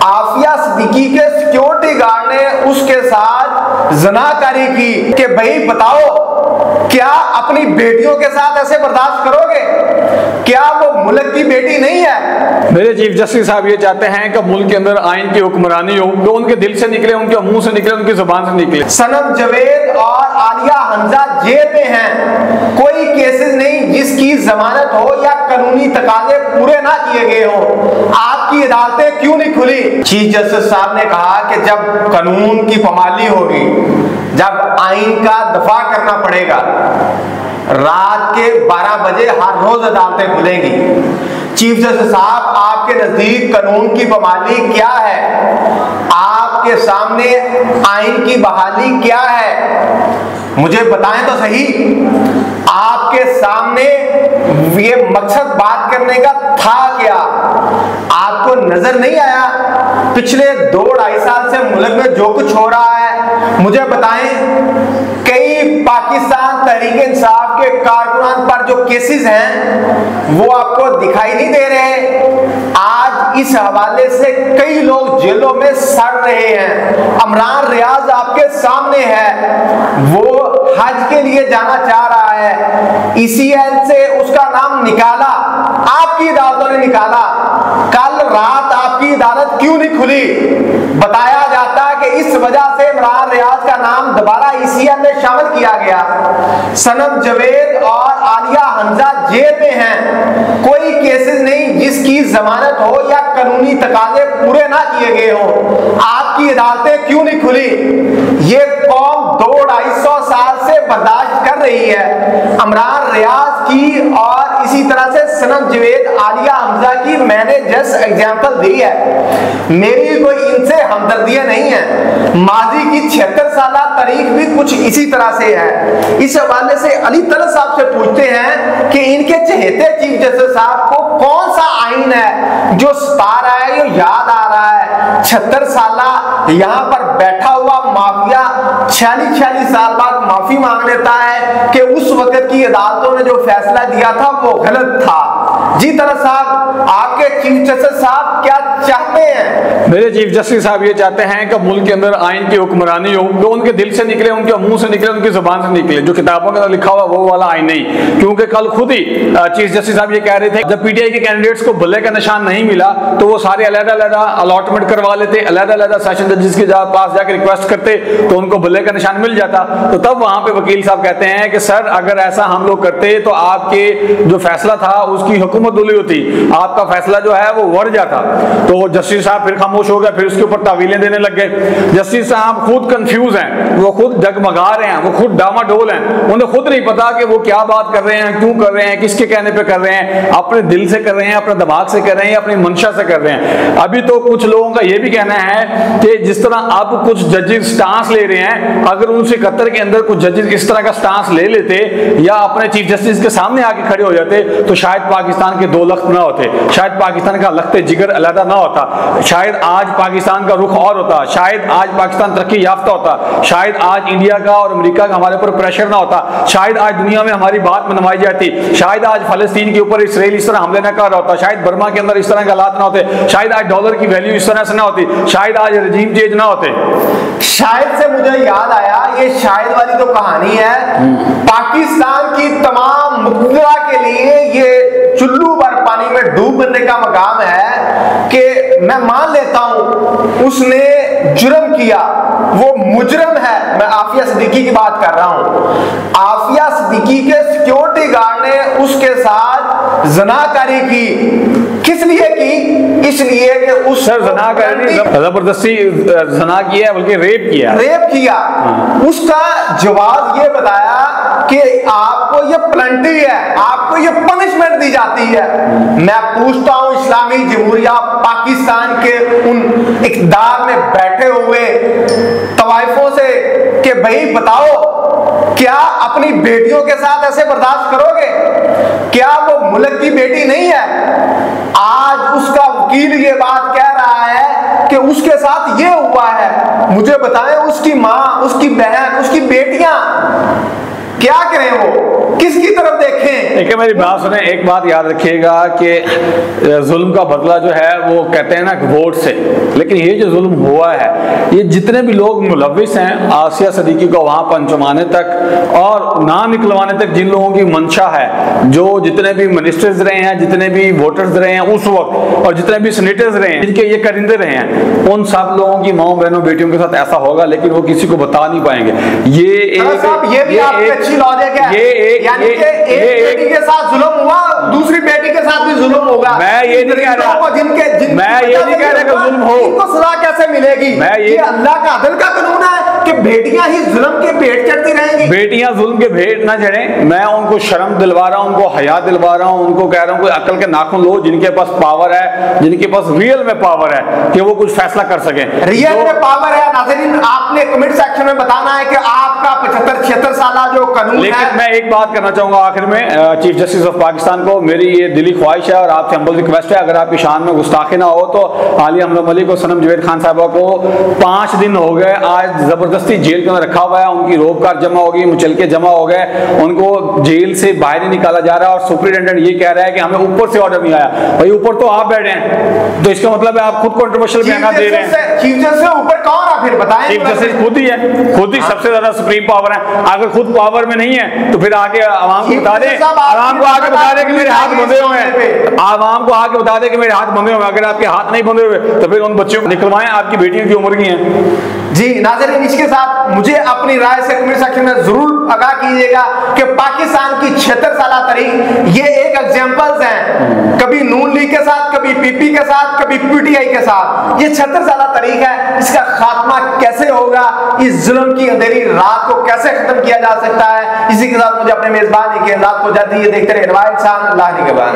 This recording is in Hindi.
आफिया सिद्दीकी के सिक्योरिटी गार्ड ने उसके साथ ज़नाकारी की कि भाई बताओ क्या अपनी बेटियों के साथ ऐसे बर्दाश्त करोगे? क्या वो मुल्क की बेटी नहीं है? मेरे चीफ जस्टिस साहब ये चाहते हैं कि मुल्क के अंदर आइन की हुक्मरानी हो, जो उनके दिल से निकले, उनके मुंह से निकले, उनकी जुबान से निकले। सनम जवेद और आलिया हमजा जेल में हैं, कोई केसेस नहीं जिसकी जमानत हो या कानूनी तकाजे पूरे ना किए गए हो, आपकी अदालतें क्यों नहीं खुली? चीफ जस्टिस साहब ने कहा कि जब कानून की पामाली होगी, जब आइन का दफा करना पड़ेगा, रात के 12 बजे हर रोज अदालतें खुलेंगी। चीफ जस्टिस साहब, आपके नजदीक कानून की बहाली क्या है? आपके सामने आइन की बहाली क्या है? मुझे बताएं तो सही। आपके सामने ये मकसद बात करने का था क्या? आपको नजर नहीं आया पिछले 2-2.5 साल से मुल्क में जो कुछ हो रहा है? मुझे बताएं, कई पाकिस्तान तहरीक इंसाफ के कारकुनान पर जो केसेस हैं वो आपको दिखाई नहीं दे रहे। आज इस हवाले से कई लोग जेलों में सड़ रहे हैं। अमरान रियाज आपके सामने है, वो हज के लिए जाना चाह रहा है, ECL से उसका नाम निकाला, आपकी अदालतों ने निकाला। कल रात आपकी अदालत क्यों नहीं खुली? बताया जाता है कि इस वजह से इमरान रियाज का नाम दोबारा ECL में शामिल किया गया। सनम जवेद और आलिया हमजा जेल में हैं, कोई केसेस नहीं जिसकी जमानत हो या कानूनी तकाजे पूरे ना किए गए हो, आपकी अदालतें क्यों नहीं खुली? ये कौम 200-250 साल से बर्दाश्त कर रही है। इमरान रियाज की और इसी तरह से सनम जवेद, आलिया हमजा की मैंने जस्ट एग्जांपल दी है। मेरी कोई इनसे हमदर्दियां नहीं है। माजी की 76 साल तारीख भी कुछ इसी तरह से है। इस हवाले से अली तलत साहब से पूछते हैं कि इनके चहेते चीफ जस्टिस साहब को कौन सा आइन है जो सता रहा है, जो याद आ रहा है? 76 साल यहाँ पर बैठा हुआ माफिया 46 साल बाद माफी मांग लेता है कि उस वक्त की अदालतों ने जो फैसला दिया था वो गलत था। जी तलत साहब, आपके चीफ जस्टिस साहब क्या चाहते हैं? मेरे चीफ जस्टिस साहब ये चाहते हैं कि मुल्क के अंदर आइन की हुक्मरानी हो, जो उनके दिल से निकले, उनके मुंह से निकले, उनकी जुबान से निकले, जो किताबों के अंदर लिखा हुआ वो वाला आइन नहीं। क्योंकि कल खुद ही चीफ जस्टिस साहब ये कह रहे थे, जब PTI के कैंडिडेट्स को भले का निशान नहीं मिला तो वो सारे अलग-अलग अलॉटमेंट करवा लेते, अलग-अलग सेशन जजेस के पास जाकर रिक्वेस्ट करते तो उनको भले का निशान मिल जाता। तो तब वहां पे वकील साहब कहते हैं कि सर अगर ऐसा हम लोग करते तो आपके जो फैसला था उसकी हुकूमत दुली होती, आपका फैसला जो है वो बढ़ जाता। तो जस्टिस साहब फिर खामोश हो गए, फिर उसके ऊपर तावीलें देने लग गए। जस्टिस साहब खुद कंफ्यूज हैं, वो खुद डगमगा रहे हैं, वो खुद डामाडोल हैं, उन्हें खुद नहीं पता कि वो क्या बात कर रहे हैं, क्यों कर रहे हैं, किसके कहने पे कर रहे हैं, अपने दिल से कर रहे हैं, अपने दिमाग से कर रहे हैं या अपनी मंशा से कर रहे हैं। अभी तो कुछ लोगों का ये भी कहना है कि जिस तरह अब कुछ जजेस स्टांस ले रहे हैं, अगर उनसे 71 के अंदर कुछ जजेस इस तरह का स्टांस ले लेते या अपने चीफ जस्टिस के सामने आके खड़े हो जाते तो शायद पाकिस्तान के 2 लख्त ना होते, शायद पाकिस्तान का लख्ते जिगर अलहदा ना होता, शायद आज पाकिस्तान का रुख और होता, शायद आज पाकिस्तान तरक्की याफ्ता होता, शायद आज इंडिया का और अमेरिका का हमारे ऊपर प्रेशर ना होता, शायद आज दुनिया में हमारी बात मनवाई जाती, शायद आज फलस्तीन के ऊपर इसराइल इस तरह हमले न कर रहा होता, शायद बर्मा के अंदर इस तरह के हालात ना होते, शायद आज डॉलर की वैल्यू इस तरह से ना होती, शायद आज रजीम चेंज ना होते। शायद से मुझे याद आया, ये शायद वाली तो कहानी है, पाकिस्तान की तमाम मुक़द्दरा के लिए ये चुल्लू भर पानी में डूब मरने का मकाम है कि मैं मान लेता हूं उसने जुर्म किया, वो मुजरम है। मैं आफिया सिद्दीकी की बात कर रहा हूं। आफिया सिद्दीकी के सिक्योरिटी गार्ड ने उसके साथ ज़नाकारी की, किस लिए की? इसलिए कि उस ज़नाकारी जबरदस्ती ज़ना किया, बल्कि रेप किया। उसका जवाब ये बताया कि आपको ये प्लेंटी है, आपको ये पनिशमेंट दी जाती है। मैं पूछता हूं इस्लामी जमहूरिया पाकिस्तान के उन इक़्तिदार में बैठे हुए तवाइफों से कि भाई बताओ क्या अपनी बेटियों के साथ ऐसे बर्दाश्त करोगे? क्या वो मुल्क की बेटी नहीं है? आज उसका वकील ये बात कह रहा है कि उसके साथ ये हुआ है। मुझे बताएं, उसकी माँ, उसकी बहन, उसकी बेटियां क्या करें, वो किसकी तरफ देखें? देखिए मेरी बात सुने, एक बात याद रखिएगा कि जुल्म का बदला जो है वो कहते हैं ना वोट से, लेकिन ये जो जुल्म हुआ है, ये जितने भी लोग मुलविस हैं आसिया सदीकी को वहां पहुंचवाने तक और ना निकलवाने तक, जिन लोगों की मंशा है, जो जितने भी मिनिस्टर्स रहे हैं, जितने भी वोटर्स रहे हैं उस वक्त, और जितने भी सेनेटर्स रहे हैं, जिनके ये करिंदे रहे हैं, उन सब लोगों की माओ बहनों बेटियों के साथ ऐसा होगा, लेकिन वो किसी को बता नहीं पाएंगे। ये भी आपकी अच्छी लॉजिक है, यानी कि एक बेटी के साथ जुल्म हुआ, दूसरी बेटी के साथ भी जुल्म होगा। मैं ये नहीं कह रहा, मैं ये नहीं कह रहा कि जुल्म हो, इनको सजा कैसे मिलेगी? ये अल्लाह का अदल का कानून है कि बेटियां ही जुल्म के भेंट चढ़ती रहेंगी। बेटियां जुल्म के भेंट ना चढ़े, मैं उनको शर्म दिलवा रहा हूं, उनको हया दिलवा रहा हूं, उनको कह रहा हूं कोई अकल के नाखून लो, जिनके पास पावर है, जिनके पास रियल में पावर है कि वो कुछ फैसला कर सके। रियल में पावर है नाज़रीन, आपने कमेंट सेक्शन में बताना है कि आपका 75-76 साल जो कानून है। लेकिन मैं एक बात करना चाहूंगा आखिर में चीफ जस्टिस ऑफ पाकिस्तान को, मेरी ये दिली ख्वाहिश है और आपसे हम्बल रिक्वेस्ट है, अगर आपकी शान में गुस्ताखी ना हो तो आलिया हमजा मलिक और सनम जवेद खान साहबा को 5 दिन हो गए आज जबरदस्ती जेल के अंदर रखा हुआ है, उनकी रोबकार जमा हो गई, मुचलके जमा हो गए, उनको जेल से बाहर नहीं निकाला जा रहा, और सुप्रिटेंडेंट ये कह रहा है कि हमें ऊपर से ऑर्डर नहीं आया। भाई ऊपर तो आप बैठे हैं, तो इसका मतलब है आप खुद कंट्रोवर्शियल बयान दे रहे हैं। चीफ जस्टिस से ऊपर कौन है फिर बताएं? चीफ जस्टिस खुद ही है, खुद ही सबसे ज्यादा सुप्रीम पावर है। अगर खुद पावर में नहीं है तो फिर आगे आवाम को बता दे, आवाम को आगे बता दे कि मेरे हाथ बंधे हुए हैं, आवाम को आगे बता दे कि मेरे हाथ बंधे हुए हैं। अगर आपके हाथ नहीं बंधे हुए तो फिर उन बच्चों को निकलवाएं, आपकी बेटियों की उम्र की हैं। जी नाज़रीन, इसके साथ मुझे अपनी राय से कमेंट सेक्शन में जरूर आगाह कीजिएगा कि पाकिस्तान की 76 साल तारीख ये एक एग्जांपल्स हैं, कभी नून लीग के साथ, कभी पीपी के साथ, कभी पीटीआई के साथ। ये 76 साल तारीख है, इसका खात्मा कैसे होगा, इस जुल्म की अंधेरी रात को कैसे खत्म किया जा सकता है। इसी के साथ मुझे अपने मेजबान के को इजाजत दीजिए। देखते रहिए अल्लाह के बाद।